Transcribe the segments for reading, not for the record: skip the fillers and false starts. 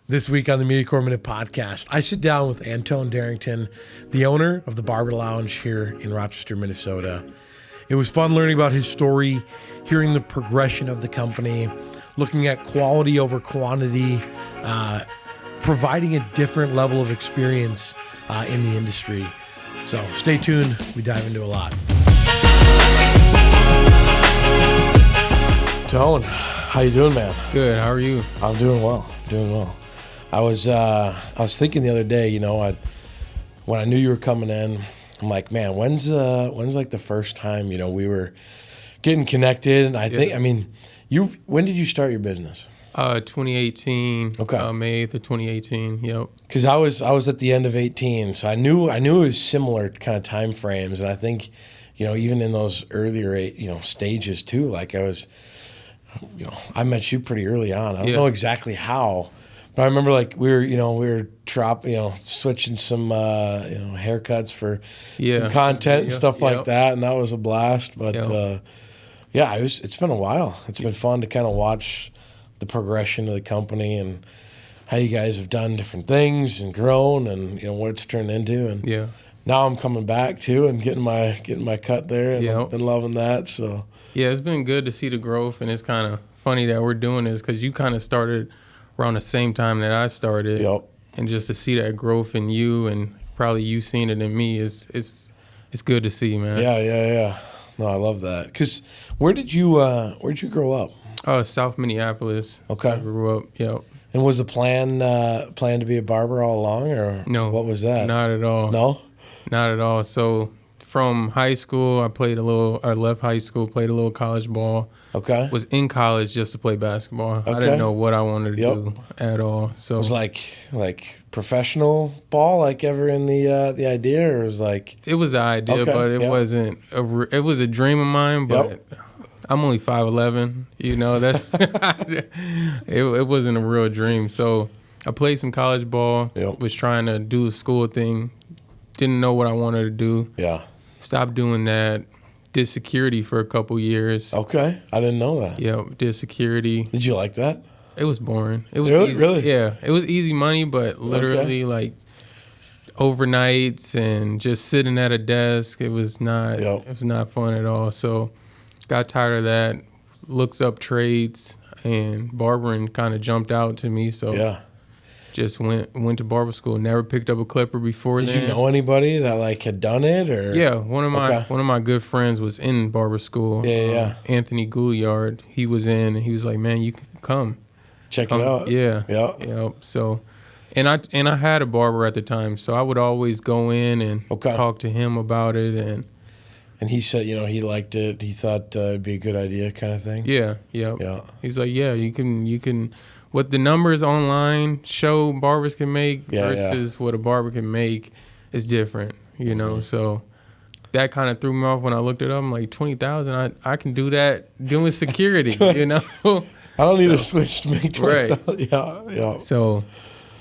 This week on the Media Core Minute podcast, I sit down with Antone Darrington, the owner of the Barber Lounge here in Rochester, Minnesota. It was fun learning about his story, hearing the progression of the company, looking at quality over quantity, providing a different level of experience in the industry. So stay tuned. We dive into a lot. Tone, how you doing, man? Good. How are you? I'm doing well. I was thinking the other day, you know, when I knew you were coming in, I'm like, man, when's like the first time, you know, we were getting connected? And I think, I mean, when did you start your business? 2018. Okay. May 8th of 2018. Yep. Because I was at the end of 18, so I knew it was similar kind of time frames, and I think, you know, even in those earlier stages too, like I met you pretty early on. I don't know exactly how. But I remember, like, we were switching some haircuts for some content and stuff like that, and that was a blast. But it's been a while. It's been fun to kind of watch the progression of the company and how you guys have done different things and grown, and what it's turned into. And now I'm coming back too and getting my cut there, and I've been loving that. So it's been good to see the growth, and it's kind of funny that we're doing this because you kind of started around the same time that I started. And just to see that growth in you, and probably you seeing it in me, it's good to see, man. Yeah. No, I love that. Because where'd you grow up? South Minneapolis. Okay. So I grew up. Yep. And was the plan to be a barber all along, or no? What was that? Not at all. No. Not at all. So from high school, I left high school, played a little college ball. Okay. Was in college just to play basketball. Okay. I didn't know what I wanted to do at all. So it was like professional ball, like ever in the idea, or it was like it was the idea, but it wasn't. It was a dream of mine, but I'm only 5'11". You know, that's it wasn't a real dream. So I played some college ball. Was trying to do the school thing. Didn't know what I wanted to do. Stopped doing that. Did security for a couple years. Okay, I didn't know that. Did security. Did you like that? It was boring. It was easy. Really? Yeah, it was easy money, but literally like overnights and just sitting at a desk. It was not. It was not fun at all. So got tired of that. Looked up trades, and barbering kind of jumped out to me. So just went to barber school. Never picked up a clipper before then. Did you know anybody that like had done it, or? Yeah, one of my good friends was in barber school. Anthony Gouliard. He was in, and he was like, "Man, you can come check it out." Yeah. So, and I had a barber at the time, so I would always go in and talk to him about it, and he said, he liked it. He thought it'd be a good idea, kind of thing. Yeah. He's like, you can. What the numbers online show barbers can make versus what a barber can make is different, So that kind of threw me off when I looked it up. I'm like, 20,000, I can do that doing security, I don't need a switch to make 20,000. Right. Yeah. So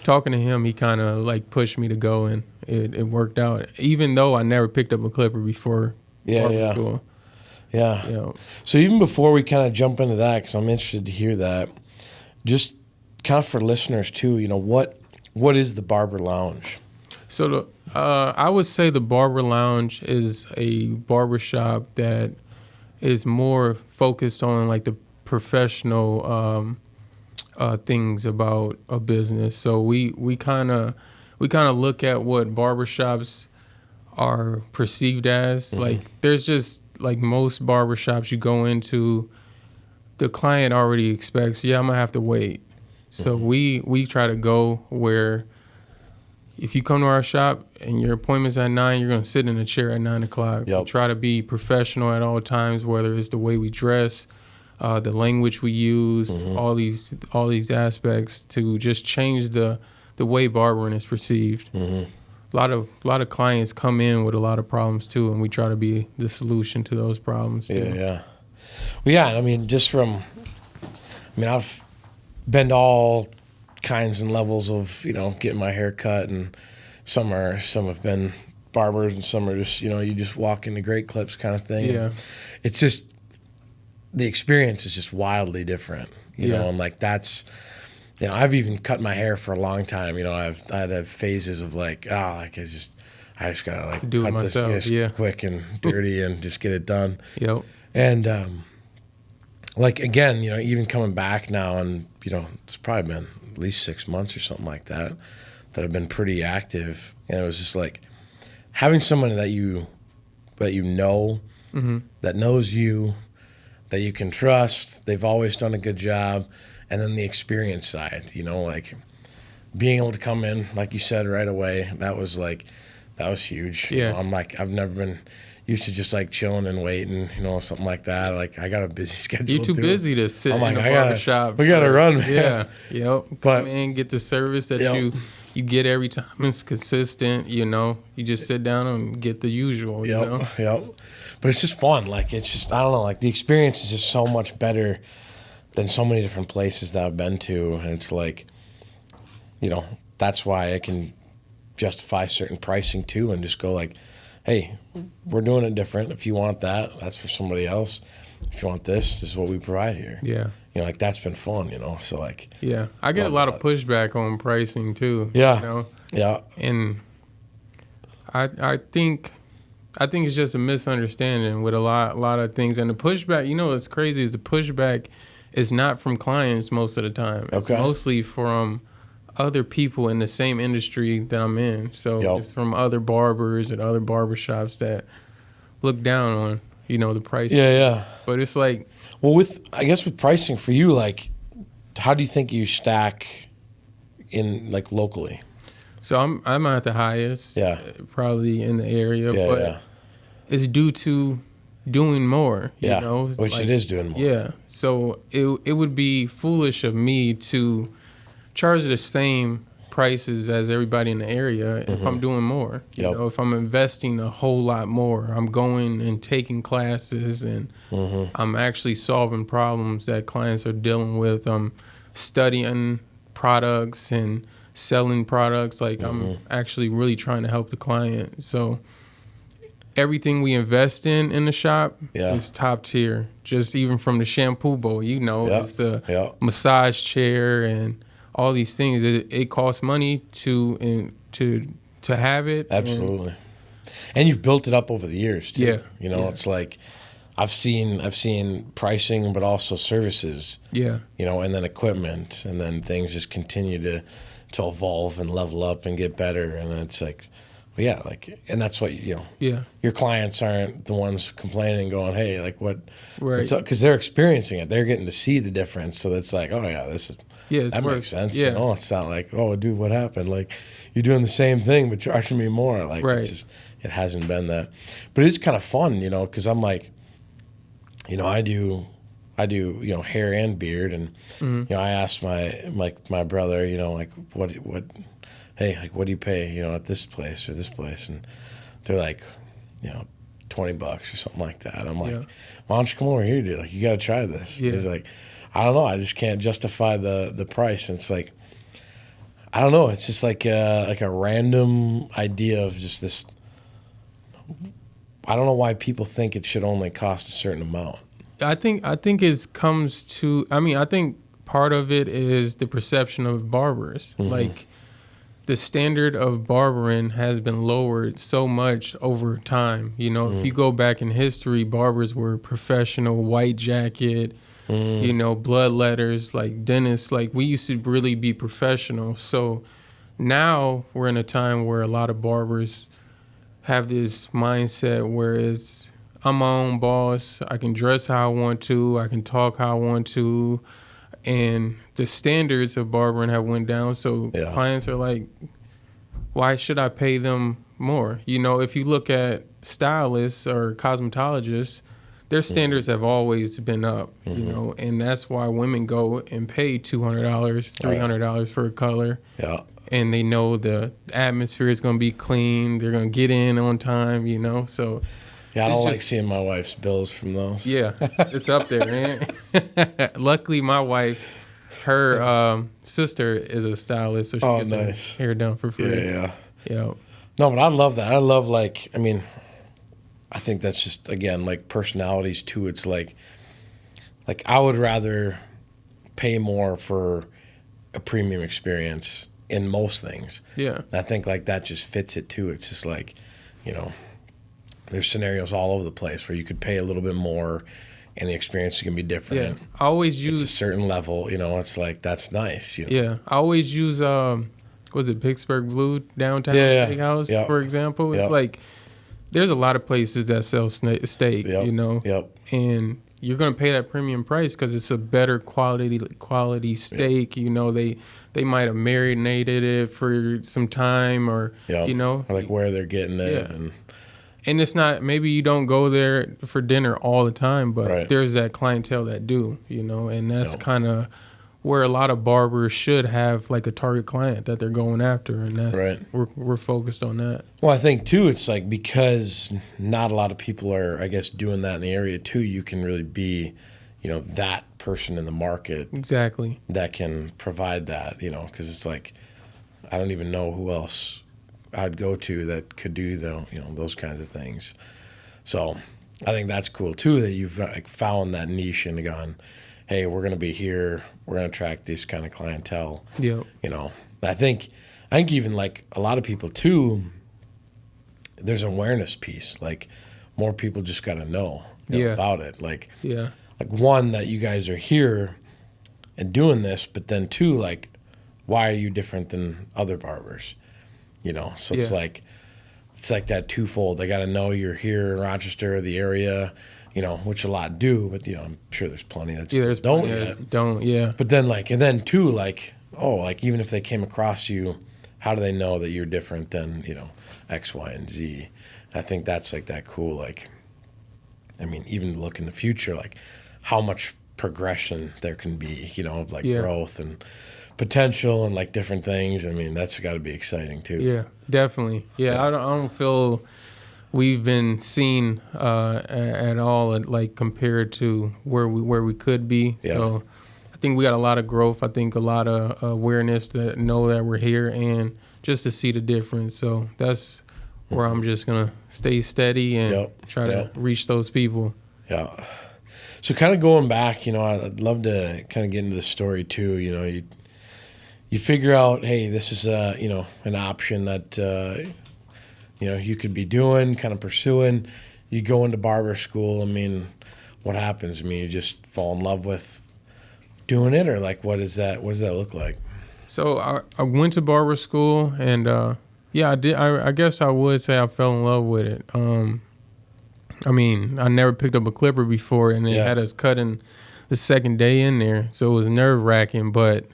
talking to him, he kind of like pushed me to go, and it worked out. Even though I never picked up a clipper before barber school. Yeah. So even before we kind of jump into that, because I'm interested to hear that, just kind of for listeners too, what is the Barber Lounge? So I would say the Barber Lounge is a barbershop that is more focused on like the professional things about a business. So we kind of look at what barbershops are perceived as. Like there's just like most barbershops you go into, the client already expects, I'm gonna have to wait. So we try to go where if you come to our shop and your appointment's at 9, you're gonna sit in a chair at 9 o'clock. We try to be professional at all times, whether it's the way we dress, the language we use, all these aspects to just change the way barbering is perceived. A lot of clients come in with a lot of problems too, and we try to be the solution to those problems too. I mean, I've been to all kinds and levels of, getting my hair cut, and some have been barbers, and some are just, you just walk into Great Clips kind of thing. Yeah. It's just, the experience is just wildly different, you know, and like that's, you know, I've even cut my hair for a long time. You know, I'd have phases of like, like I just gotta like Do it cut myself, this yeah. quick and dirty and just get it done. Yep. And like again, you know, even coming back now, and you know, it's probably been at least 6 months or something like that I've been pretty active. And it was just like having someone that you know, that knows you, that you can trust. They've always done a good job. And then the experience side, you know, like being able to come in, like you said, right away, that was huge. Yeah. You know, I'm like, I've never been used to just like chilling and waiting, you know, something like that. Like I got a busy schedule. You're too busy to sit I'm in like, a barbershop. we gotta run, man. Yeah. Yep. But- Come in, get the service that Yep. you get every time. It's consistent, you know. You just sit down and get the usual, you know. Yep. But it's just fun. Like it's just, I don't know, like the experience is just so much better than so many different places that I've been to. And it's like, you know, that's why I can justify certain pricing too, and just go like, hey, we're doing it different. If you want that, that's for somebody else. If you want this is what we provide here. Yeah. You know, like that's been fun, you know. So like, Yeah. I get a lot of pushback on pricing too. Yeah. You know? Yeah. And I think it's just a misunderstanding with a lot of things. And the pushback, you know what's crazy is the pushback is not from clients most of the time. It's Okay. mostly from other people in the same industry that I'm in. So Yep. it's from other barbers and other barbershops that look down on, you know, the price. Yeah. But it's like, Well, I guess with pricing for you, like, how do you think you stack in like locally? so I'm at the highest, Yeah. probably in the area, Yeah, but yeah. it's due to doing more, you Yeah, know. which like, it is doing more. Yeah. So it would be foolish of me to charge the same prices as everybody in the area if I'm doing more. You Yep. know, if I'm investing a whole lot more, I'm going and taking classes and I'm actually solving problems that clients are dealing with. I'm studying products and selling products. Like I'm actually really trying to help the client. So everything we invest in the shop Yeah. is top tier. Just even from the shampoo bowl, you know, Yeah. it's a Yeah. massage chair and all these things. It costs money to have it. Absolutely. And you've built it up over the years too. Yeah, You know, yeah. it's like I've seen pricing, but also services, Yeah, you know, and then equipment, and then things just continue to evolve and level up and get better. And then it's like, well, yeah, like, and that's what, you know, yeah, your clients aren't the ones complaining, going, hey, like what, right. because they're experiencing it. They're getting to see the difference. So it's like, oh yeah, It's that worth- makes sense. Yeah, You know, it's not like, oh, dude, what happened? Like, you're doing the same thing, but charging me more. Like, Right. it's just, it hasn't been that. But it's kind of fun, you know, because I'm like, you know, I do, you know, hair and beard. And, you know, I asked my brother, you know, like, hey, like, what do you pay, you know, at this place or this place? And they're like, you know, $20 or something like that. I'm like, Yeah. why don't you come over here, dude? Like, you got to try this. Yeah. He's like, I don't know. I just can't justify the price. And it's like, I don't know. It's just like a random idea of just this. I don't know why people think it should only cost a certain amount. I think it comes to. I mean, I think part of it is the perception of barbers. Like the standard of barbering has been lowered so much over time. You know, if you go back in history, barbers were professional, white jacket. You know, blood letters, like dentists. Like we used to really be professional. So now we're in a time where a lot of barbers have this mindset where it's I'm my own boss. I can dress how I want to. I can talk how I want to. And the standards of barbering have went down. So Yeah. clients are like, why should I pay them more? You know, if you look at stylists or cosmetologists, their standards have always been up, you know, and that's why women go and pay $200, $300 for a color. Yeah. And they know the atmosphere is going to be clean. They're going to get in on time, you know. So, Yeah, I It's don't like just- seeing my wife's bills from those. yeah, it's up there, man. Luckily, my wife, her sister is a stylist, so she Oh, gets nice. her hair done for free. Yeah. Yeah. No, but I love that. I love, like, I mean, I think that's just, again, like personalities too. It's like I would rather pay more for a premium experience in most things. Yeah. I think like that just fits it too. It's just like, you know, there's scenarios all over the place where you could pay a little bit more and the experience can be different. Yeah. I always It's use a certain level, you know, it's like, that's nice. You know? Yeah, I always use was it Pittsburgh Blue downtown Yeah. steakhouse, Yep. for example. It's Yep. like there's a lot of places that sell steak, Yep. you know, Yep. and you're gonna pay that premium price because it's a better quality steak. You know, they might have marinated it for some time, or Yep. you know, Or like where they're getting it. Yeah. And and it's not, maybe you don't go there for dinner all the time, but Right. there's that clientele that do, you know, and that's Yep. kind of where a lot of barbers should have like a target client that they're going after, and that's Right. we're focused on that. well, I think too, it's like because not a lot of people are, I guess, doing that in the area too, you can really be, you know, that person in the market Exactly. that can provide that, you know, because it's like, I don't even know who else I'd go to that could do you know, those kinds of things. So I think that's cool too, that you've like found that niche and gone, hey, we're going to be here. We're going to attract this kind of clientele. Yep. You know, I think even like a lot of people too, there's an awareness piece. Like more people just got to know, Yeah. about it. Like Yeah. one, that you guys are here and doing this, but then two, like, why are you different than other barbers? You know, so it's Yeah. like that twofold. They got to know you're here in Rochester, the area, you know, which a lot do, but you know, I'm sure there's plenty that Yeah, there's don't plenty yet. that don't. Yeah. But then and then too, like, oh, like even if they came across you, how do they know that you're different than, you know, X, Y, and Z? I think that's like that cool, like, I mean, even look in the future, like how much progression there can be, you know, of like Yeah. growth and potential and like different things. I mean, that's got to be exciting too. Yeah, definitely. Yeah, Yeah. I don't feel we've been seen at all, like compared to where we could be. Yeah. So I think we got a lot of growth. I think a lot of awareness that know that we're here, and just to see the difference. So that's where I'm just gonna stay steady and Yep. try to Yep. reach those people. Yeah. So kind of going back, you know, I'd love to kind of get into the story too. You know, you figure out, hey, this is you know, an option that you know, you could be doing, kind of pursuing. You go into barber school. I mean, what happens? I mean, you just fall in love with doing it, or like, what does that look like? So I went to barber school, and yeah, I did. I guess I would say I fell in love with it. I mean, I never picked up a clipper before, and they Yeah. had us cutting the second day in there, so it was nerve wracking. But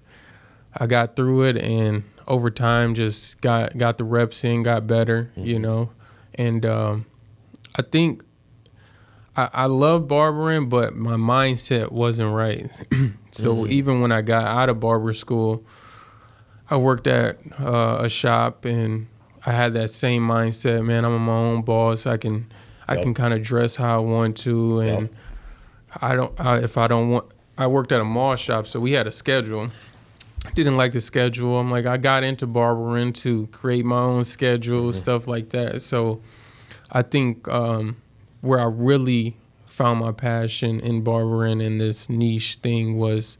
I got through it, and over time, just got the reps in, got better, you know. And I think I love barbering, but my mindset wasn't right. So even when I got out of barber school, I worked at a shop, and I had that same mindset. Man, I'm my own boss. I can kind of dress how I want to, and if I don't want. I worked at a mall shop, so we had a schedule. Didn't like the schedule. I'm like, I got into barbering to create my own schedule, stuff like that. So I think where I really found my passion in barbering and this niche thing was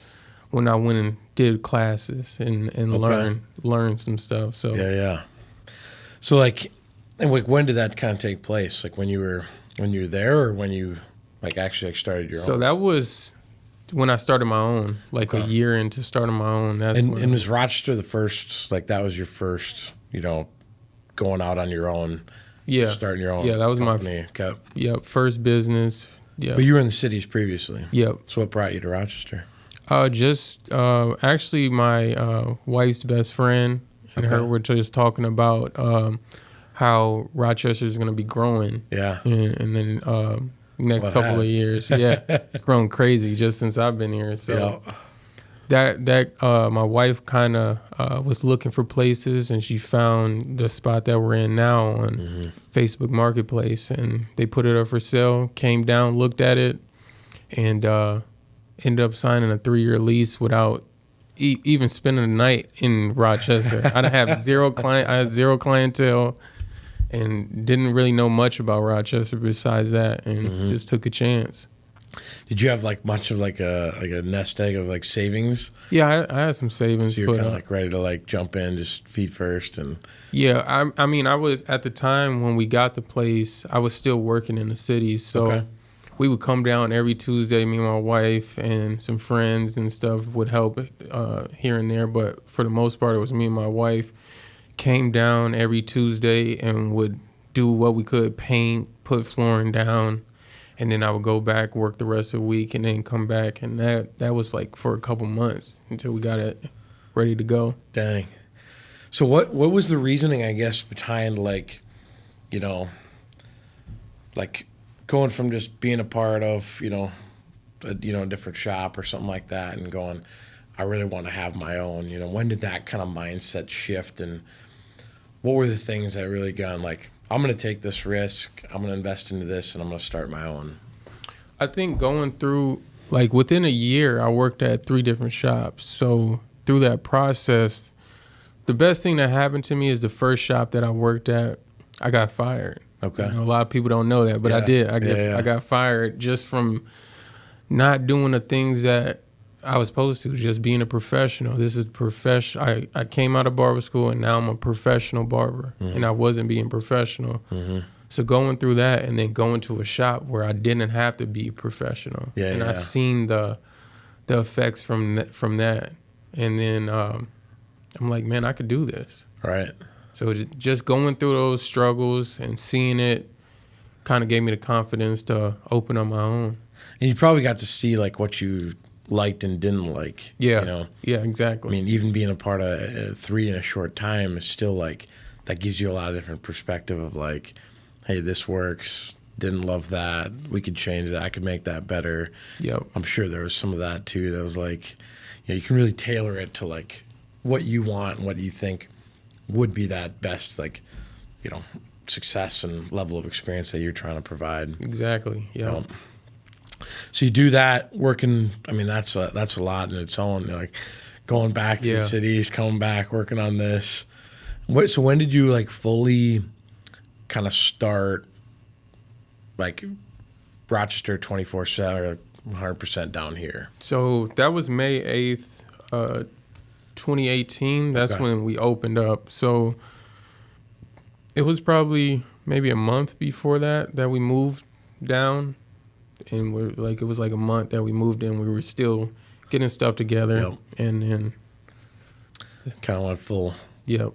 when I went and did classes and learn some stuff. So Yeah. So like, and like, when did that kind of take place? Like when you were there, or when you like actually started your own? So that was when I started my own, like a year into starting my own. That's and was Rochester the first? Like that was your first, you know, going out on your own. Yeah. Starting your own. Yeah, that was company. first business. Yeah. But you were in the cities previously. Yep. So what brought you to Rochester? Just actually my wife's best friend and her were just talking about how Rochester is going to be growing. Yeah. And then next Well, it couple of has. years. Yeah. It's grown crazy just since I've been here. So Yeah. that my wife kind of was looking for places, and she found the spot that we're in now on Facebook Marketplace, and they put it up for sale, came down, looked at it, and ended up signing a 3-year lease without even spending a night in Rochester. I had zero clientele, and didn't really know much about Rochester besides that, and just took a chance. Did you have like much of like a nest egg of like savings? Yeah, I had some savings. So you're but, kind of like ready to like jump in, just feet first, and yeah, I mean, I was at the time when we got the place, I was still working in the city, so Okay. we would come down every Tuesday. Me and my wife and some friends and stuff would help here and there, but for the most part, it was me and my wife came down every Tuesday and would do what we could, paint, put flooring down, and then I would go back, work the rest of the week, and then come back, and that was like for a couple months until we got it ready to go. dang. So what was the reasoning, I guess, behind like, you know, like going from just being a part of, a different shop or something like that and going, I really want to have my own, when did that kind of mindset shift, and what were the things that really gone like, I'm going to take this risk, I'm going to invest into this, and I'm going to start my own? I think going through, like within a year, I worked at 3 different shops. So through that process, the best thing that happened to me is the first shop that I worked at, I got fired. Okay. A lot of people don't know that, but I did. I got fired just from not doing the things that I was supposed to, just being a professional. This is professional. I came out of barber school, and now I'm a professional barber, and I wasn't being professional. So going through that and then going to a shop where I didn't have to be professional, and I seen the effects from that, and then I'm like, man, I could do this. Right. So just going through those struggles and seeing it kind of gave me the confidence to open up my own. And you probably got to see like what you liked and didn't like. Yeah. Yeah, exactly. I mean, even being a part of 3 in a short time is still like, that gives you a lot of different perspective of like, hey, this works. Didn't love that. We could change that. I could make that better. Yep. I'm sure there was some of that too. That was like, you can really tailor it to like what you want and what you think would be that best, like, success and level of experience that you're trying to provide. Exactly. Yeah. So you do that working. I mean, that's a lot in its own. Like going back to the cities, coming back, working on this. So when did you like fully kind of start like Rochester 24/7 or 100% down here? So that was May 8th, 2018. That's when we opened up. So it was probably maybe a month before that we moved down, and it was like a month that we moved in. We were still getting stuff together, and then kind of went full. Yep.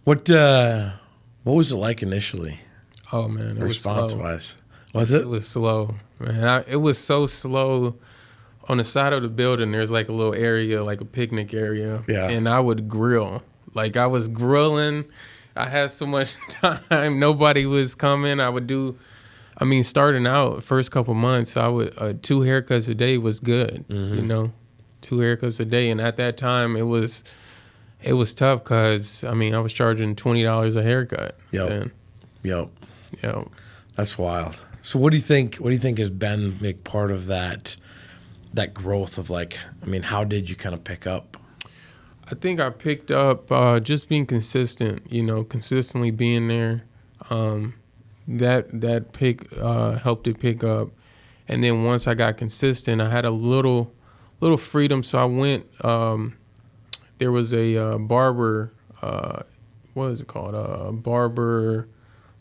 What was it like initially? Oh man, it was response slow. Wise. Was it? It was slow, man. It was so slow. On the side of the building, there's like a little area, like a picnic area. Yeah. And I would grill. Like I was grilling. I had so much time. Nobody was coming. Starting out, first couple months, I would 2 haircuts a day was good. 2 haircuts a day. And at that time, it was tough because, I was charging $20 a haircut. Yep. Yep. That's wild. So what do you think has been a big part of that growth of like, how did you kind of pick up? I think I picked up just being consistent, consistently being there. That helped it pick up. And then once I got consistent, I had a little freedom. So I went, there was a barber, what is it called? Barber,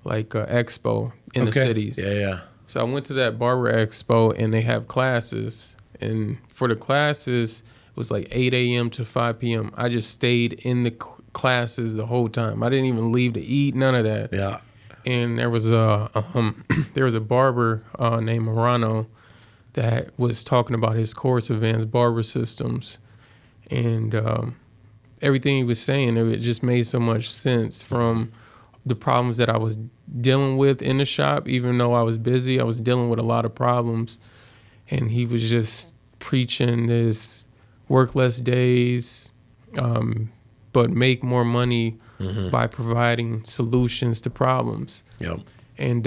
expo in the cities. Yeah. So I went to that barber expo, and they have classes. And for the classes, it was like 8 a.m. to 5 p.m. I just stayed in the classes the whole time. I didn't even leave to eat, none of that. Yeah. And there was a barber named Morano that was talking about his course, Advanced Barber Systems. And everything he was saying, it just made so much sense from the problems that I was dealing with in the shop. Even though I was busy, I was dealing with a lot of problems. And he was just preaching this work less days, but make more money by providing solutions to problems. Yep. And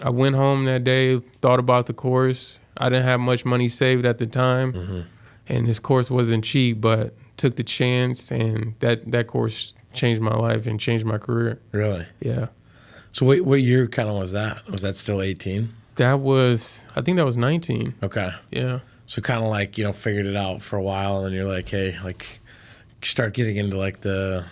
I went home that day, thought about the course. I didn't have much money saved at the time, and this course wasn't cheap, but took the chance, and that course changed my life and changed my career. Really? Yeah. So what year kind of was that? Was that still 18? I think that was 19. Okay. Yeah. So kind of like, figured it out for a while, and you're like, hey, like, start getting into like the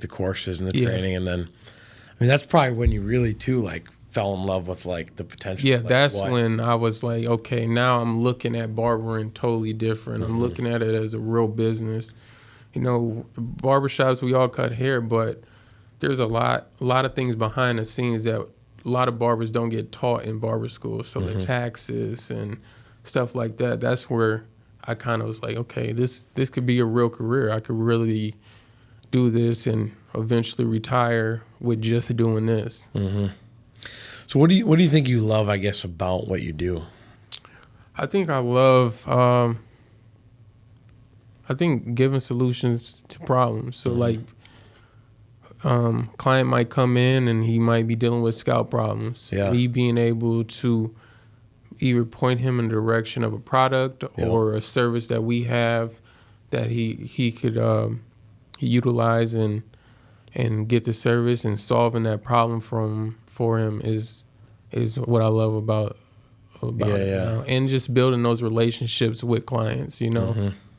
courses and the training, and then, I mean, that's probably when you really too like fell in love with like the potential. Yeah, like, that's when I was like, okay, now I'm looking at barbering totally different. I'm looking at it as a real business. Barbershops, we all cut hair, but there's a lot of things behind the scenes that a lot of barbers don't get taught in barber school. So the taxes and stuff like that, that's where I kind of was like, okay, this could be a real career. I could really do this and eventually retire with just doing this. So what do you think you love, I guess, about what you do? I think I love, I think giving solutions to problems. So like, client might come in and he might be dealing with scalp problems. Yeah. Me being able to either point him in the direction of a product or a service that we have that he could utilize and get the service, and solving that problem for him is what I love about it. And just building those relationships with clients,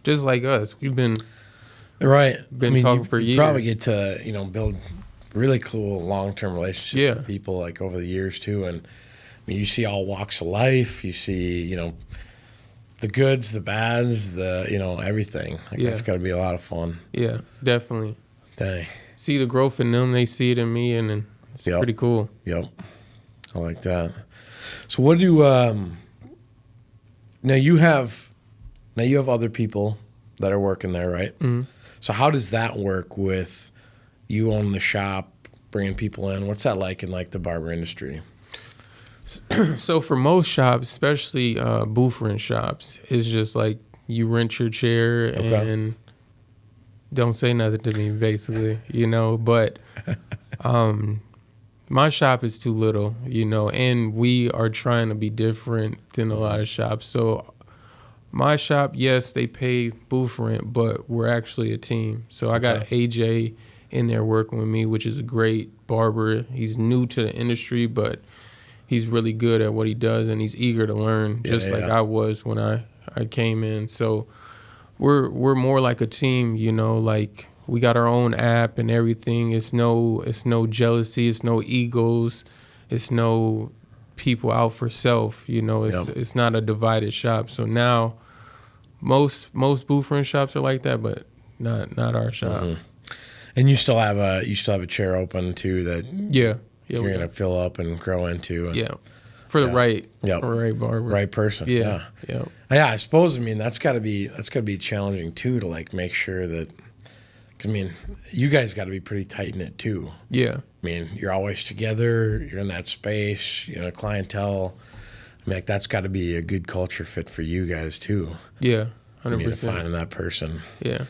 just like us. We've been talking for years. You probably get to build really cool long-term relationships with people like over the years too, and I mean, you see all walks of life. You see the goods, the bads, the everything. Like, that's got to be a lot of fun. Yeah, definitely. Dang. See the growth in them, they see it in me, and it's pretty cool. Yep. I like that. So what do now you have other people that are working there, right? Mm-hmm. So how does that work with you owning the shop, bringing people in? What's that like in like the barber industry? So for most shops, especially booth rent shops, it's just like you rent your chair and don't say nothing to me, basically, But my shop is too little, and we are trying to be different than a lot of shops. So my shop, yes, they pay booth rent, but we're actually a team. So I got AJ in there working with me, which is a great barber. He's new to the industry, but he's really good at what he does, and he's eager to learn, just like I was when I came in. So we're more like a team, like we got our own app and everything. It's no jealousy, it's no egos, it's no people out for self. It's not a divided shop. So now most booth rent shops are like that, but not our shop. And you still have a chair open too that you're gonna fill up and grow into. For the right barber, right person. Yeah. I suppose. I mean, that's gotta be challenging too, to like make sure that. Cause I mean, you guys got to be pretty tight knit too. Yeah. I mean, you're always together. You're in that space. Clientele. I mean, like, that's got to be a good culture fit for you guys too. Yeah, 100%. I mean, finding that person. Yeah.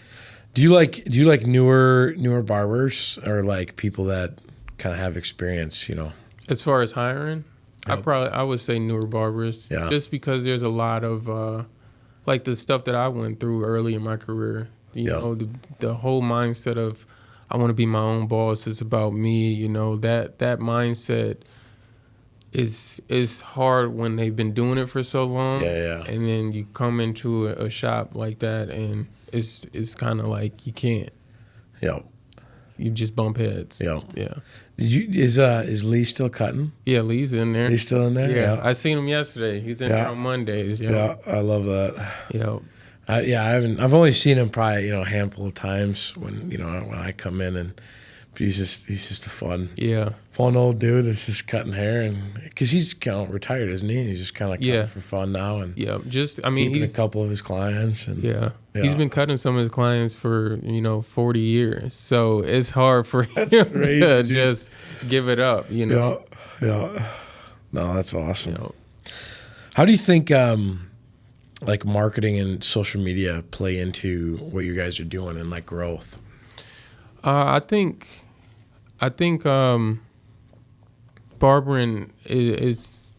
Do you like newer barbers, or like people that kind of have experience? As far as hiring, I would say newer barbers. Yeah. Just because there's a lot of like the stuff that I went through early in my career. The whole mindset of I want to be my own boss is about me. That mindset is hard when they've been doing it for so long. Yeah. And then you come into a shop like that, and it's kind of like you can't. Yeah. You just bump heads. Yeah. Yeah. Is Lee still cutting? Yeah, Lee's in there. He's still in there? Yeah. I seen him yesterday. He's in there on Mondays. Yeah, I love that. Yeah. I've only seen him probably, a handful of times when I come in, and he's just a fun old dude that's just cutting hair, and because he's kind of retired, isn't he? He's just kind of cutting for fun now, and he's a couple of his clients, and he's been cutting some of his clients for 40 years, so it's hard for him to just give it up, Yeah. No, that's awesome. How do you think like marketing and social media play into what you guys are doing and like growth? I think barbering is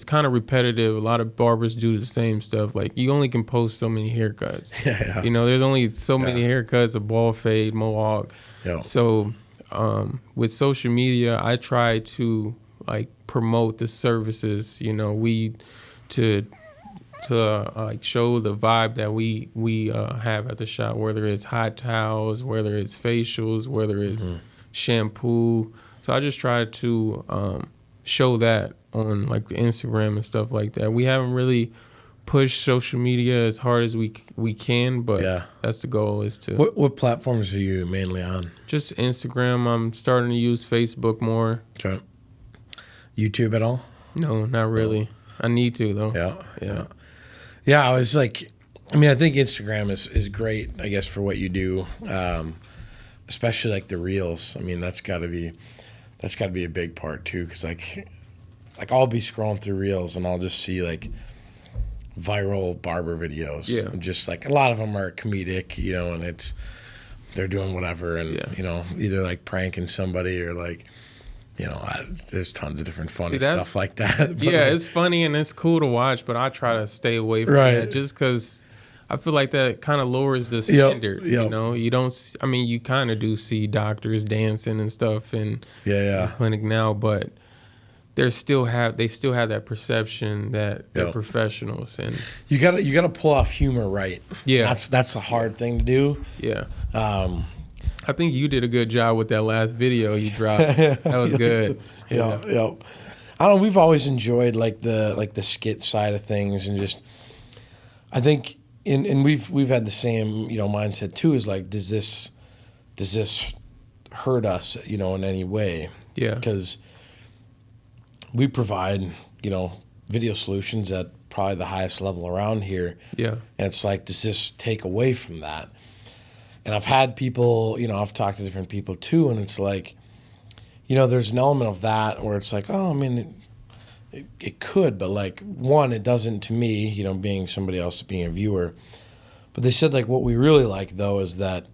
kind of repetitive. A lot of barbers do the same stuff. Like, you only can post so many haircuts. Yeah. There's only so many haircuts, a ball fade, mohawk. Yeah. So with social media, I try to like promote the services. You know, to like show the vibe that we have at the shop, whether it's hot towels, whether it's facials, whether it's shampoo. So I just try to show that on like the Instagram and stuff like that. We haven't really pushed social media as hard as we can, but that's the goal, is to. What platforms are you mainly on? Just Instagram. I'm starting to use Facebook more. Okay. YouTube at all? No, not really. I need to though. Yeah, I was like, I mean, I think Instagram is great, I guess, for what you do, especially like the reels. I mean, that's got to be a big part too, because like I'll be scrolling through reels and I'll just see like viral barber videos. Yeah. Just like a lot of them are comedic, you know, and they're doing whatever, and you know, either like pranking somebody or like, you know, there's tons of different funny stuff like that. Yeah, it's funny and it's cool to watch, but I try to stay away from that just because I feel like that kind of lowers the standard. You know, you don't. I mean, you kind of do see doctors dancing and stuff in the clinic now, but they still have that perception that they're professionals, and you gotta pull off humor right. Yeah, that's a hard thing to do. Yeah. I think you did a good job with that last video you dropped. That was good. Yeah. I don't know. We've always enjoyed like the skit side of things, and just I think and we've had the same, you know, mindset too. Is like, does this hurt us, you know, in any way? Yeah. Because we provide, you know, video solutions at probably the highest level around here. Yeah. And it's like, does this take away from that? And I've had people, you know, I've talked to different people too, and it's like, you know, there's an element of that where it's like, oh, I mean, it could, but like, one, it doesn't to me, you know, being somebody else, being a viewer. But they said like what we really like though is that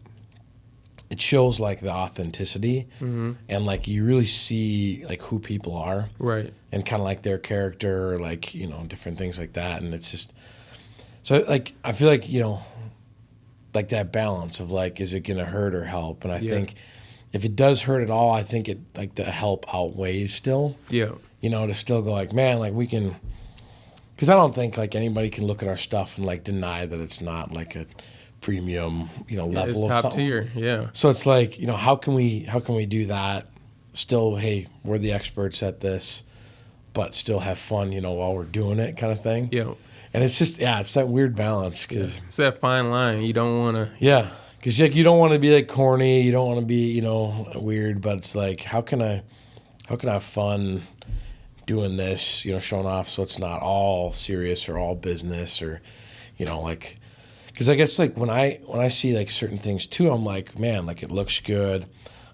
it shows like the authenticity, and like you really see like who people are, right? And kind of like their character, like, you know, different things like that. And it's just so like I feel like, you know, like that balance of like, is it gonna hurt or help? And I think if it does hurt at all, I think it like the help outweighs still. Yeah. You know, to still go like, man, like we can, because I don't think like anybody can look at our stuff and like deny that it's not like a premium, you know, level it's of top tier. Yeah. So it's like, you know, how can we do that? Still, hey, we're the experts at this, but still have fun, you know, while we're doing it, kind of thing. Yeah. And it's just, it's that weird balance, because it's that fine line. You don't want to. Yeah, because you don't want to be like corny. You don't want to be, you know, weird. But it's like, how can I have fun doing this? You know, showing off, so it's not all serious or all business, or, you know, like, because I guess like when I see like certain things too, I'm like, man, like it looks good.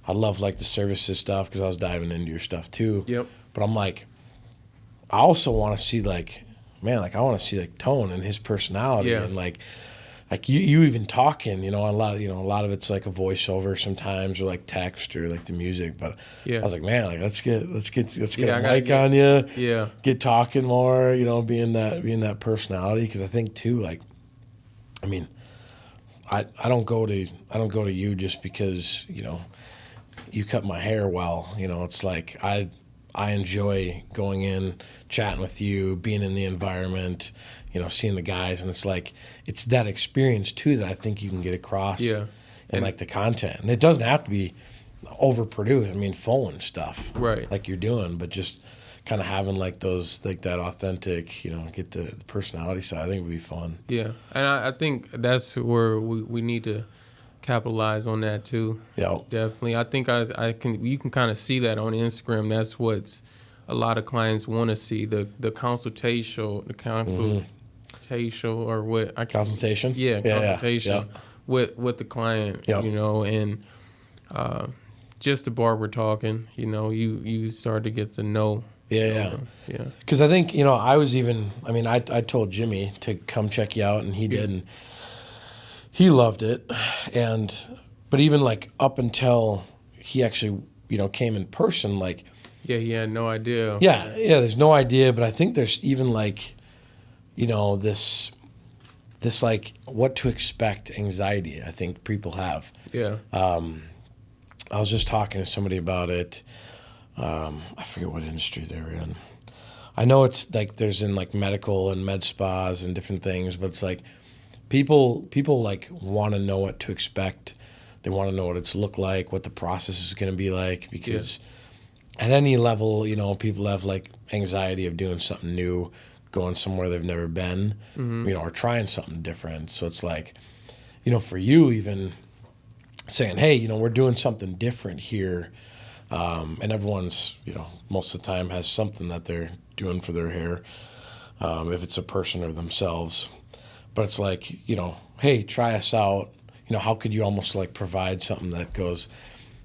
I love like the services stuff, because I was diving into your stuff too. Yep. But I'm like, I also want to see like, man, like I want to see like Tone and his personality, and like you even talking, you know, a lot of it's like a voiceover sometimes, or like text, or like the music. But I was like, man, like let's get a mic on you, get talking more, you know, being that personality, because I think too, like, I mean, I don't go to you just because, you know, you cut my hair well, you know. It's like I enjoy going in, chatting with you, being in the environment, you know, seeing the guys, and it's like, it's that experience too that I think you can get across in like the content. And it doesn't have to be overproduced. I mean, phone stuff, right, like you're doing, but just kind of having like those, like that authentic, you know, get the personality side, I think would be fun. Yeah, and I think that's where we need to capitalize on that too. Yeah, definitely. I think you can kind of see that on Instagram. That's what's a lot of clients want to see, the consultation or what consultation. Consultation with the client. You know, and just the barber talking. You know, you start to get to know. Yeah. Because I think, you know, I told Jimmy to come check you out, and he did, and he loved it. But even like up until he actually, you know, came in person, like, he had no idea. Yeah, there's no idea. But I think there's even like, you know, this like what to expect anxiety I think people have. Yeah. I was just talking to somebody about it. I forget what industry they were in. I know it's like there's in like medical and med spas and different things, but it's like people like want to know what to expect. They want to know what it's look like, what the process is going to be like, because at any level, people have like anxiety of doing something new, going somewhere they've never been, or trying something different. So it's like, for you even saying, hey, we're doing something different here. And everyone's, most of the time has something that they're doing for their hair, if it's a person or themselves. But it's like, hey, try us out. How could you almost like provide something that goes,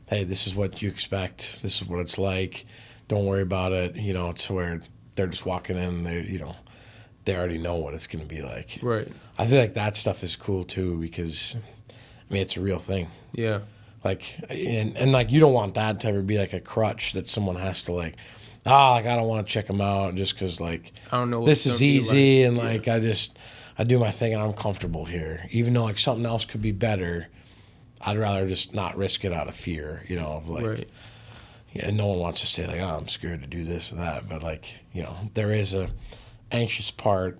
hey, this is what you expect. This is what it's like. Don't worry about it. To where they're just walking in, they already know what it's going to be like. Right. I feel like that stuff is cool too, because it's a real thing. Yeah. Like, and like, you don't want that to ever be like a crutch that someone has to like, I don't want to check them out just because like, I don't know. This is easy. Like. And like, I do my thing and I'm comfortable here. Even though like something else could be better, I'd rather just not risk it out of fear, of like, Right. Yeah, no one wants to say like, I'm scared to do this or that. But like, there is a anxious part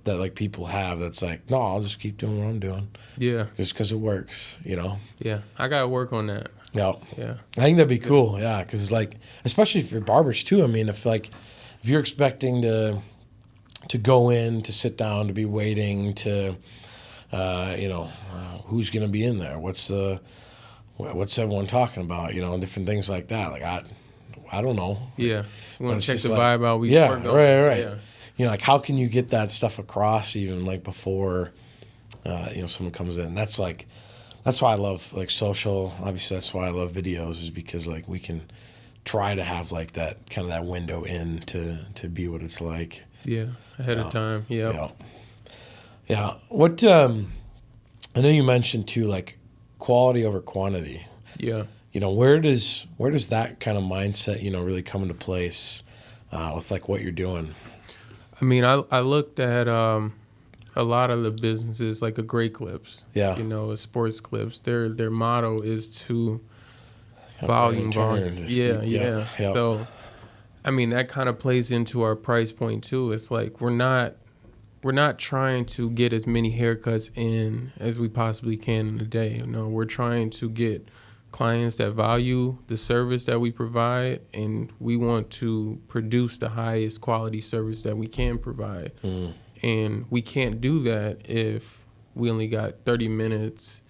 that like people have that's like, no, I'll just keep doing what I'm doing. Yeah. Just because it works, Yeah. I got to work on that. Yeah. Yeah. I think that'd be cool. Yeah. Because like, especially for barbers too. I mean, if you're expecting to go in, to sit down, to be waiting, to, who's going to be in there? What's everyone talking about? Different things like that. Like, I don't know. Yeah. You want But to check it's the just like, vibe out. We yeah, work on right. it. Yeah. Like, how can you get that stuff across even like before, someone comes in? That's why I love like social. Obviously, that's why I love videos, is because like we can try to have like that kind of that window in to be what it's like. Yeah. Ahead of time. Yeah. Yeah. What I know you mentioned too, like quality over quantity. Yeah. Where does that kind of mindset, really come into place with like what you're doing? I mean, I looked at a lot of the businesses, like a Great Clips. Yeah. A Sports Clips. Their motto is to volume. Yeah. Yep. So, I mean, that kind of plays into our price point too. It's like we're not trying to get as many haircuts in as we possibly can in a day. We're trying to get clients that value the service that we provide, and we want to produce the highest quality service that we can provide. And we can't do that if we only got 30 minutes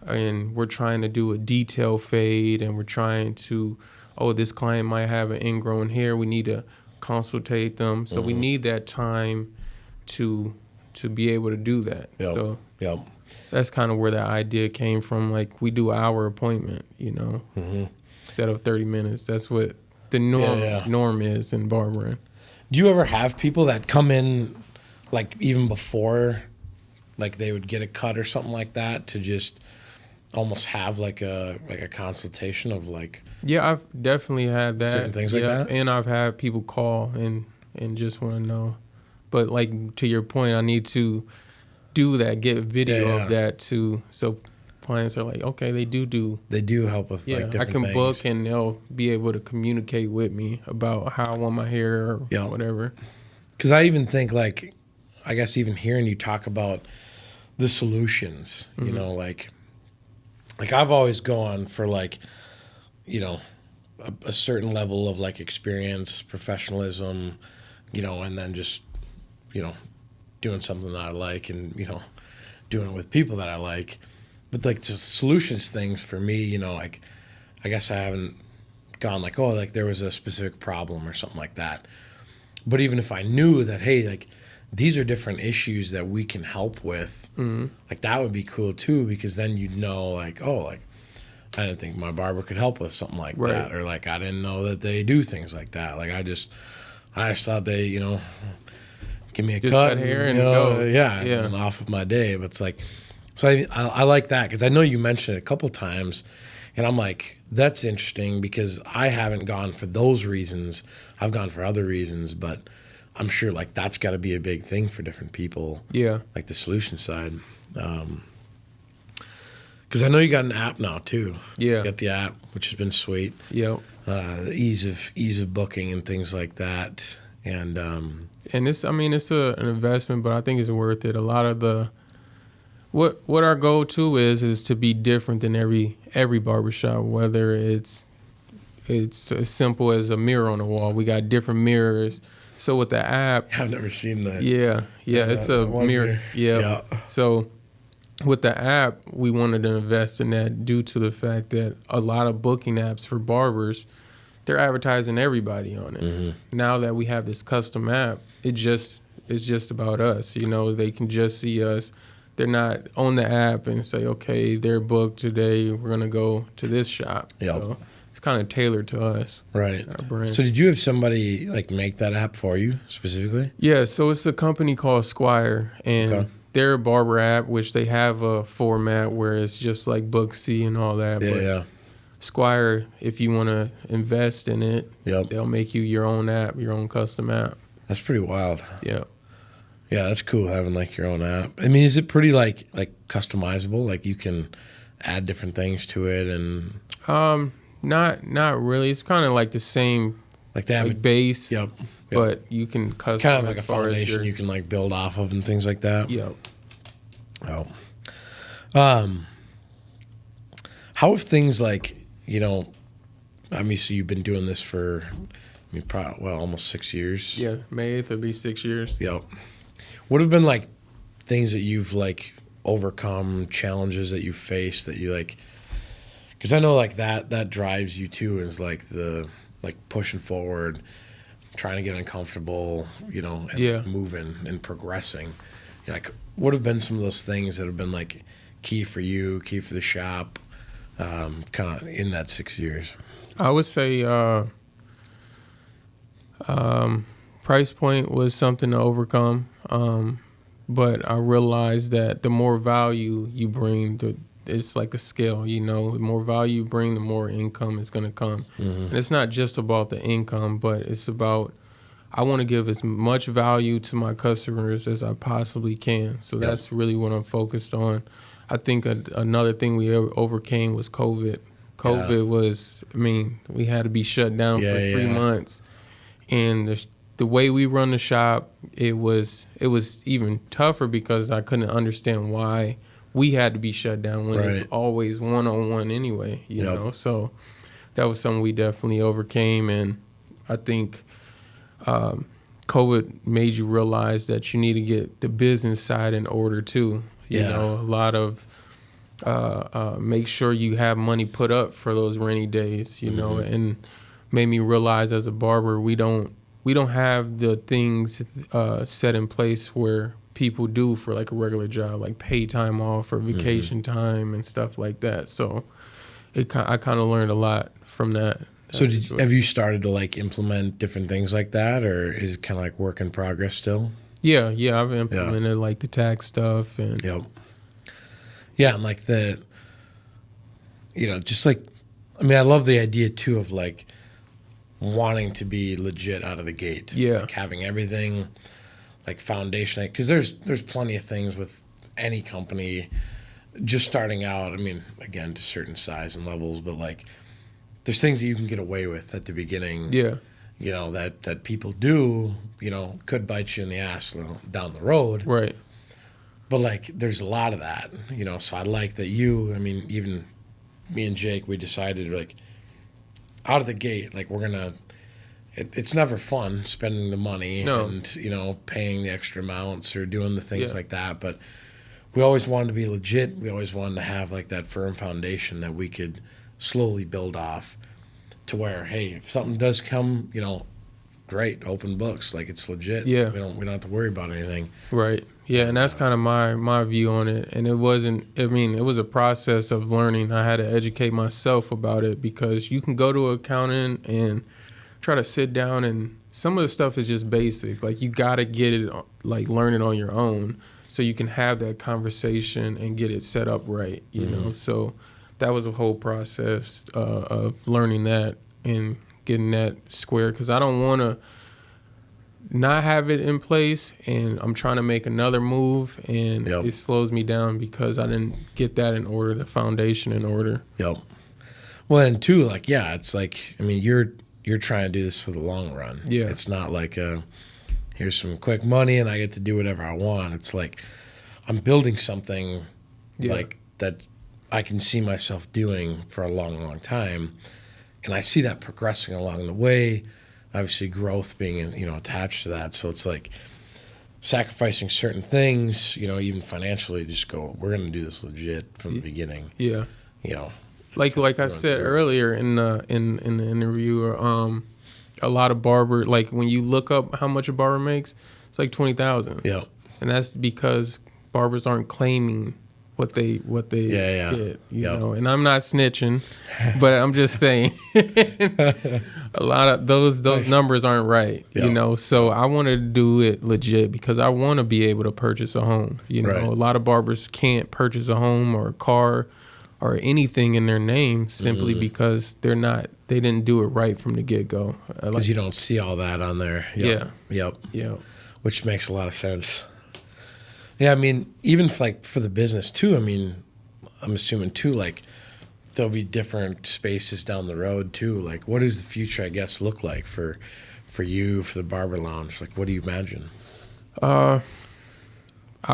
and we're trying to do a detail fade, and we're trying to, this client might have an ingrown hair. We need to consultate them. So we need that time to be able to do that. Yep. So Yep. that's kind of where that idea came from. Like, we do an hour appointment, instead of 30 minutes. That's what the norm is in barbering. Do you ever have people that come in like even before like they would get a cut or something like that, to just almost have like a consultation of like? Yeah, I've definitely had that. Certain things like that? And I've had people call and just want to know. But like, to your point, I need to do that, get video of that too. So clients are like, okay, they do help with like different I can things. book, and they'll be able to communicate with me about how I want my hair or whatever. Because I even think like, I guess even hearing you talk about the solutions, like I've always gone for like, a certain level of like experience, professionalism, and then just, doing something that I like, and, doing it with people that I like. But like the solutions things for me, like, I guess I haven't gone like, like there was a specific problem or something like that. But even if I knew that, hey, like these are different issues that we can help with, like that would be cool too, because then you'd know like, like I didn't think my barber could help with something like that, or like I didn't know that they do things like that. Like I just thought they, give me a cut hair and go. And off of my day. But it's like, so I like that, because I know you mentioned it a couple times, and I'm like, that's interesting, because I haven't gone for those reasons. I've gone for other reasons, but I'm sure like that's got to be a big thing for different people. Yeah. Like the solution side. Because Because I know you got an app now too. Yeah. You got the app, which has been sweet. Yep. The ease of booking and things like that. And it's an investment, but I think it's worth it. A lot of the what our goal too is to be different than every barbershop, whether it's as simple as a mirror on the wall. We got different mirrors. So with the app, I've never seen that. yeah, it's a mirror. Yeah. So with the app, we wanted to invest in that due to the fact that a lot of booking apps for barbers, they're advertising everybody on it. Mm-hmm. Now that we have this custom app, it's just about us. You know, they can just see us. They're not on the app and say, okay, they're booked today. We're going to go to this shop. Yep. So it's kind of tailored to us. Right. Our brand. So did you have somebody like make that app for you specifically? Yeah. So it's a company called Squire, and Okay. they're a barber app, which they have a format where it's just like Booksy and all that. Yeah, but yeah. Squire, if you want to invest in it, Yep. they'll make you your own app, your own custom app. That's pretty wild. Yeah. Yeah, that's cool having like your own app. I mean, is it pretty like customizable? Like you can add different things to it and Not really. It's kind of like the same like they have like base. Yep. But you can customize Kind of like a as far as foundation you can like build off of and things like that. Yep. Oh. How have things like, you know, obviously you've been doing this for, I mean, almost 6 years. Yeah, May 8th will be 6 years. Yep. What have been like things that you've like overcome, challenges that you've faced that you like, because I know like that drives you too, is like the like pushing forward, trying to get uncomfortable, you know, and moving and progressing. Like, what have been some of those things that have been like key for you, key for the shop, kind of in that 6 years? I would say price point was something to overcome, but I realized that the more value you bring, it's like a scale, you know. The more value you bring, the more income is going to come. Mm-hmm. And it's not just about the income, but it's about I want to give as much value to my customers as I possibly can. So that's really what I'm focused on. I think another thing we overcame was COVID. COVID was, I mean, we had to be shut down for 3 months. And the way we run the shop, it was even tougher because I couldn't understand why we had to be shut down when it's always one-on-one anyway, you know? So that was something we definitely overcame. And I think COVID made you realize that you need to get the business side in order too. You know, a lot of make sure you have money put up for those rainy days, you know, and made me realize as a barber, we don't have the things set in place where people do for like a regular job, like pay time off or vacation time and stuff like that. So I kind of learned a lot from that. So have you started to like implement different things like that, or is it kind of like work in progress still? Yeah, I've implemented like the tax stuff and and like the, you know, just like, I mean, I love the idea too of like wanting to be legit out of the gate. Like having everything like foundation, because there's plenty of things with any company just starting out. I mean, again, to certain size and levels, but like there's things that you can get away with at the beginning. You know, that people do, you know, could bite you in the ass down the road. Right. But like there's a lot of that, you know, so I like that I mean, even me and Jake, we decided like out of the gate, like we're gonna, it's never fun spending the money and, you know, paying the extra amounts or doing the things like that. But we always wanted to be legit. We always wanted to have like that firm foundation that we could slowly build off to where, hey, if something does come, you know, great, open books, like it's legit. We don't have to worry about anything. Right. Yeah, and that's kind of my view on it. And it was a process of learning. I had to educate myself about it because you can go to an accountant and try to sit down, and some of the stuff is just basic. Like you got to get it, like learn it on your own so you can have that conversation and get it set up right, you know? So that was a whole process of learning that and getting that square, because I don't want to not have it in place, and I'm trying to make another move, and Yep. it slows me down because I didn't get that in order, the foundation in order. Yep. Well, and two, like, yeah, it's like, I mean, you're trying to do this for the long run. Yeah. It's not like here's some quick money and I get to do whatever I want. It's like I'm building something like that I can see myself doing for a long, long time, and I see that progressing along the way. Obviously, growth being attached to that. So it's like sacrificing certain things, even financially. Just go, we're going to do this legit from the beginning. Yeah. You know, Like I said earlier in the interview, a lot of barber, like when you look up how much a barber makes, it's like 20,000. Yeah. And that's because barbers aren't claiming what they get, you know. And I'm not snitching, but I'm just saying a lot of those numbers aren't right, you know. So I want to do it legit because I want to be able to purchase a home. You know, a lot of barbers can't purchase a home or a car or anything in their name simply because they didn't do it right from the get-go. Because you don't see all that on there. Yep. Yeah. Which makes a lot of sense. Yeah, I mean, even for the business too, I mean, I'm assuming too, like there'll be different spaces down the road too. Like what does the future, I guess, look like for you, for the Barber Lounge? Like what do you imagine? I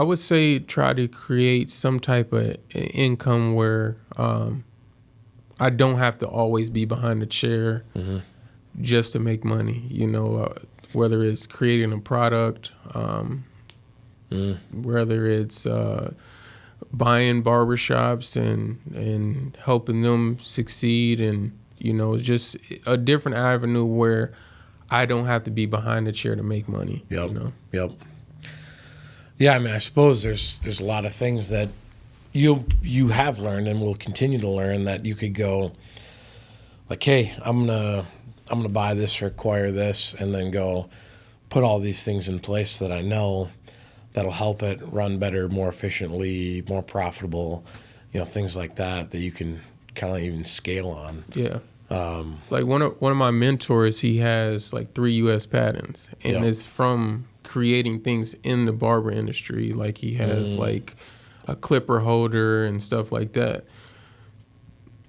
would say try to create some type of income where I don't have to always be behind a chair just to make money, you know, whether it's creating a product, whether it's buying barbershops and helping them succeed, and, you know, just a different avenue where I don't have to be behind a chair to make money. Yep. You know? Yep. Yeah, I mean, I suppose there's a lot of things that you have learned and will continue to learn that you could go like, hey, I'm gonna buy this or acquire this, and then go put all these things in place that I know that'll help it run better, more efficiently, more profitable, you know, things like that you can kind of even scale on. Yeah. Like one of my mentors, he has like 3 U.S. patents, and it's from creating things in the barber industry. Like he has like a clipper holder and stuff like that.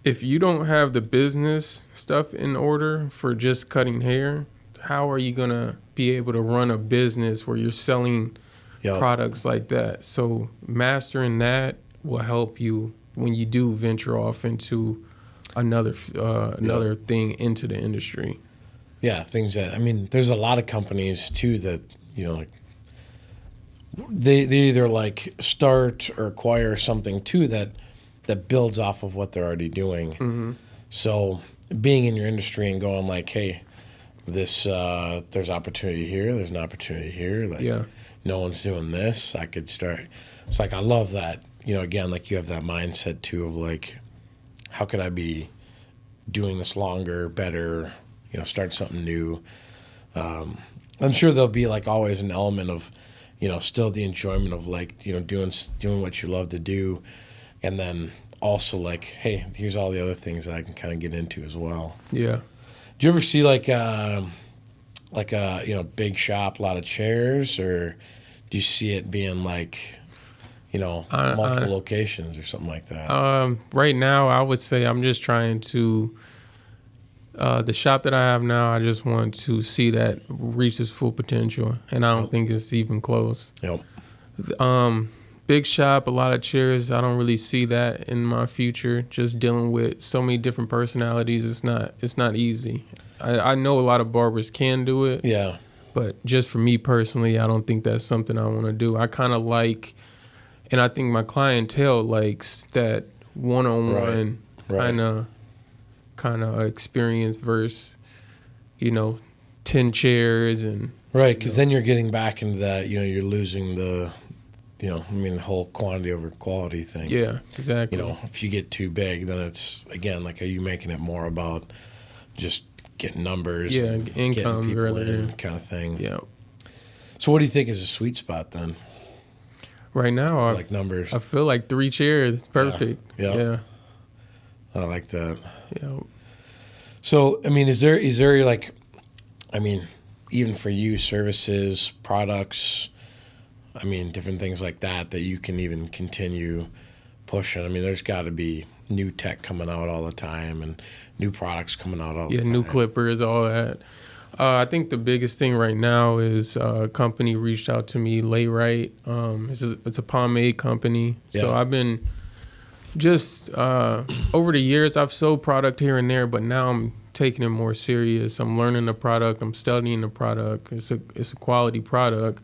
If you don't have the business stuff in order for just cutting hair, how are you gonna be able to run a business where you're selling products like that? So mastering that will help you when you do venture off into another thing into the industry. Yeah, things that, I mean, there's a lot of companies too that, you know, like they either like start or acquire something too that builds off of what they're already doing. So being in your industry and going like, hey, this there's opportunity here, there's an opportunity here, like no one's doing this, I could start. It's like, I love that, you know, again, like you have that mindset too of like, how could I be doing this longer, better, you know, start something new. I'm sure there'll be like always an element of, you know, still the enjoyment of like, you know, doing what you love to do, and then also like, hey, here's all the other things that I can kind of get into as well. Yeah. Do you ever see like a you know, big shop, a lot of chairs, or do you see it being like, you know, multiple locations or something like that? Right now, I would say I'm just trying to. The shop that I have now, I just want to see that reach its full potential, and I don't think it's even close. Yep. Big shop, a lot of chairs. I don't really see that in my future. Just dealing with so many different personalities, it's not easy. I know a lot of barbers can do it. Yeah. But just for me personally, I don't think that's something I want to do. I kind of like, and I think my clientele likes that one-on-one kind of experience versus, you know, 10 chairs and. Right, because then you're getting back into that, you know, you're losing the, you know, I mean, the whole quantity over quality thing. Yeah, exactly. You know, if you get too big, then it's, again, like, are you making it more about just getting numbers, and income, getting people really, in kind of thing? Yeah. So what do you think is a sweet spot then? Right now, like numbers. I feel like 3 chairs is perfect. Yeah. I like that. Yeah. So, I mean, is there like, I mean, even for you, services, products, I mean, different things like that you can even continue pushing? I mean, there's got to be new tech coming out all the time and new products coming out all the time. Yeah, new clippers, all that. I think the biggest thing right now is a company reached out to me, Lay Right. It's a pomade company. So I've been just over the years, I've sold product here and there, but now I'm taking it more serious. I'm learning the product. I'm studying the product. It's a quality product.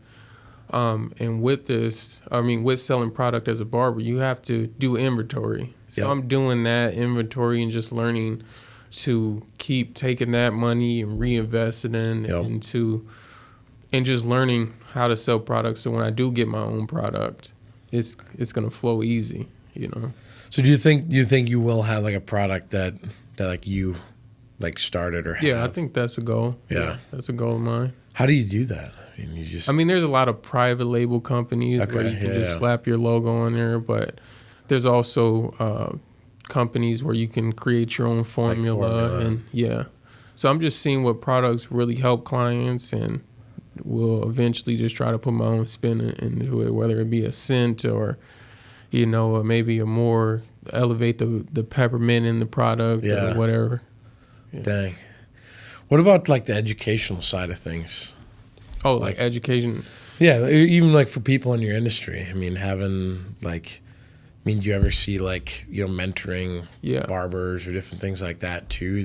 And with with selling product as a barber, you have to do inventory. So I'm doing that inventory and just learning to keep taking that money and reinvesting and just learning how to sell products. So when I do get my own product, it's gonna flow easy, you know. So do you think you will have like a product that like you like started or have? Yeah, I think that's a goal. Yeah, that's a goal of mine. How do you do that? I mean, there's a lot of private label companies where you can just slap your logo on there, but there's also companies where you can create your own formula. And so I'm just seeing what products really help clients, and will eventually just try to put my own spin into it, whether it be a scent or maybe a more elevate the peppermint in the product or whatever. Dang. What about like the educational side of things? Oh, like education. Yeah, even like for people in your industry. I mean, do you ever see like, mentoring barbers or different things like that too?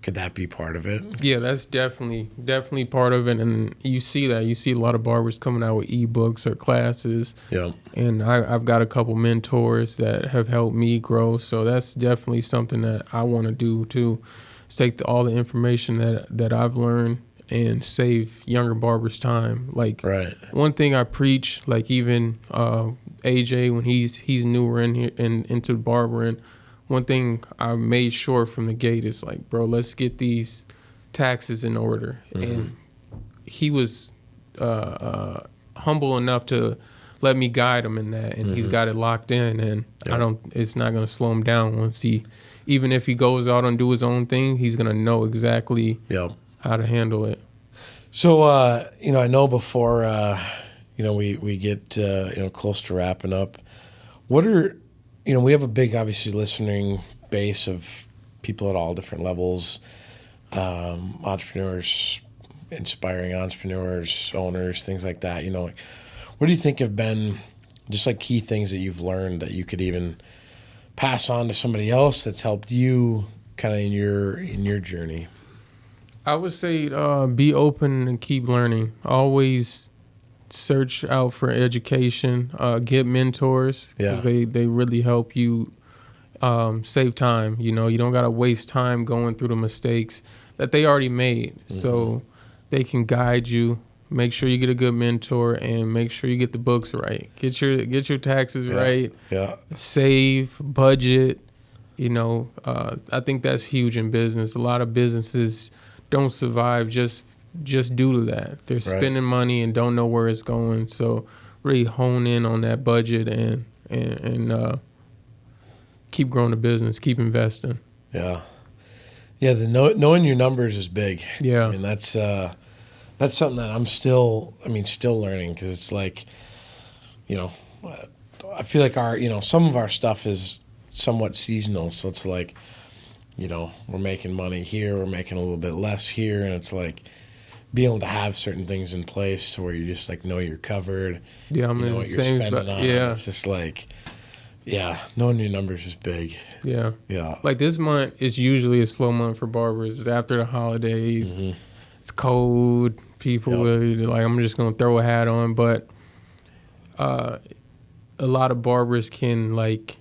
Could that be part of it? Yeah, that's definitely part of it. And you see a lot of barbers coming out with ebooks or classes. Yeah. And I've got a couple mentors that have helped me grow. So that's definitely something that I want to do too. Is take all the information that I've learned and save younger barbers time. Like one thing I preach, like even AJ when he's newer in here and into barbering, one thing I made sure from the gate is like, bro, let's get these taxes in order. Mm-hmm. And he was humble enough to let me guide him in that, and he's got it locked in. And it's not gonna slow him down once even if he goes out and do his own thing, he's gonna know exactly how to handle it. So, I know before, we get, close to wrapping up, what are, we have a big, obviously, listening base of people at all different levels, entrepreneurs, inspiring entrepreneurs, owners, things like that. What do you think have been just like key things that you've learned that you could even pass on to somebody else that's helped you kind of in your journey? I would say be open and keep learning. Always search out for education. Get mentors because they really help you save time. You don't got to waste time going through the mistakes that they already made. Mm-hmm. So they can guide you. Make sure you get a good mentor and make sure you get the books right. Get your taxes right. Yeah. Save, budget. I think that's huge in business. A lot of businesses don't survive just due to that. They're spending money and don't know where it's going. So really hone in on that budget and keep growing the business, keep investing. Yeah. Yeah, knowing your numbers is big. Yeah. I mean, that's something that I'm still learning, because it's like, I feel like some of our stuff is somewhat seasonal. So it's like, we're making money here, we're making a little bit less here. And it's like being able to have certain things in place to where you just like know you're covered. Yeah, I'm you in know the what you're same spending spot. on. Yeah. It's just like, knowing your numbers is big. Yeah. Yeah. Like this month is usually a slow month for barbers. It's after the holidays. Mm-hmm. It's cold. People are like, I'm just going to throw a hat on. But a lot of barbers can like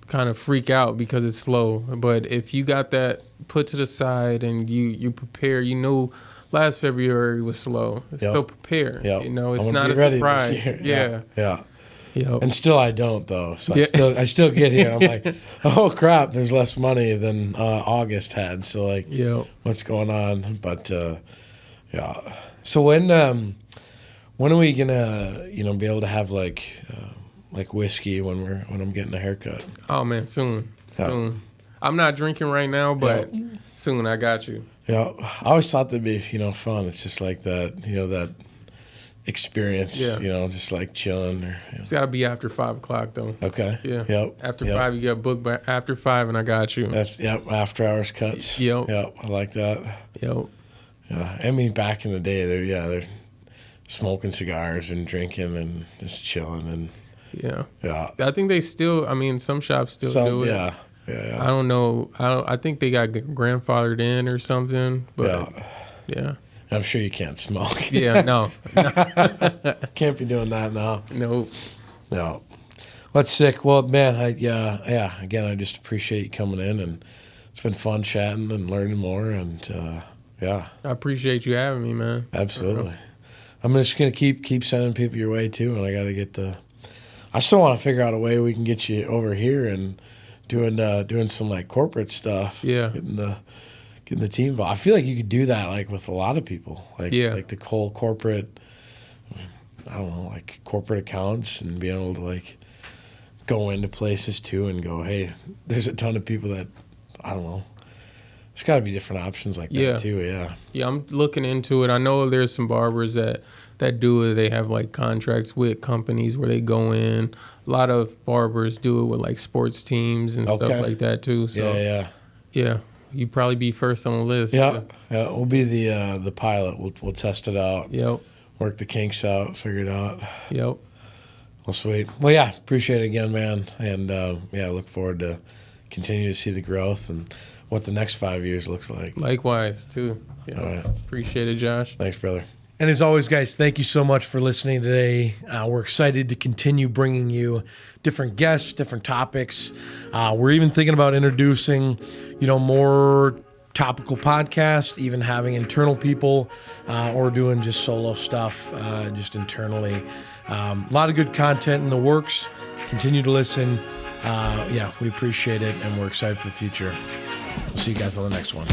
kind of freak out because it's slow. But if you got that put to the side and you prepare, last February was slow. So prepare. Yep. It's not a surprise. Yeah. Yep. And still I don't though. So I still get here and I'm like, oh crap, there's less money than August had. So like, what's going on? But so when are we gonna be able to have like whiskey when I'm getting a haircut? Oh man, soon. I'm not drinking right now, but soon I got you. Yeah, I always thought that'd be, fun. It's just like that, that experience, Yeah. just like chilling. It's got to be after 5 o'clock though. Okay. Yeah. Yep. After Yep. 5, you got booked. By after 5, and I got you. After hours cuts. Yep. Yep. I like that. Yep. Yeah. I mean, back in the day, they're smoking cigars and drinking and just chilling and Yeah. yeah. I think they still. I mean, some shops still do it. Yeah. Yeah. I don't know. I think they got grandfathered in or something. But yeah. I'm sure you can't smoke. Yeah. No. Can't be doing that now. Nope. No. That's sick. Well, man, again, I just appreciate you coming in, and it's been fun chatting and learning more, and I appreciate you having me, man. Absolutely. I'm just gonna keep sending people your way too, and I got to get I still want to figure out a way we can get you over here and doing some like corporate stuff. Yeah. Getting the team involved. I feel like you could do that like with a lot of people. Like the whole corporate. I don't know, like corporate accounts and being able to like go into places too and go, hey, there's a ton of people that I don't know. There's got to be different options like that too. Yeah. Yeah, I'm looking into it. I know there's some barbers that do it. They have like contracts with companies where they go in. A lot of barbers do it with like sports teams and stuff like that too. So yeah, you'd probably be first on the list. Yeah. We'll be the pilot. We'll test it out. Yep. Work the kinks out, figure it out. Yep. Well, sweet. Well, yeah, appreciate it again, man. And I look forward to continue to see the growth and what the next 5 years looks like. Likewise, too. Yeah. All right. Appreciate it, Josh. Thanks, brother. And as always, guys, thank you so much for listening today. We're excited to continue bringing you different guests, different topics. We're even thinking about introducing, more topical podcasts, even having internal people or doing just solo stuff just internally. A lot of good content in the works. Continue to listen. We appreciate it, and we're excited for the future. We'll see you guys on the next one.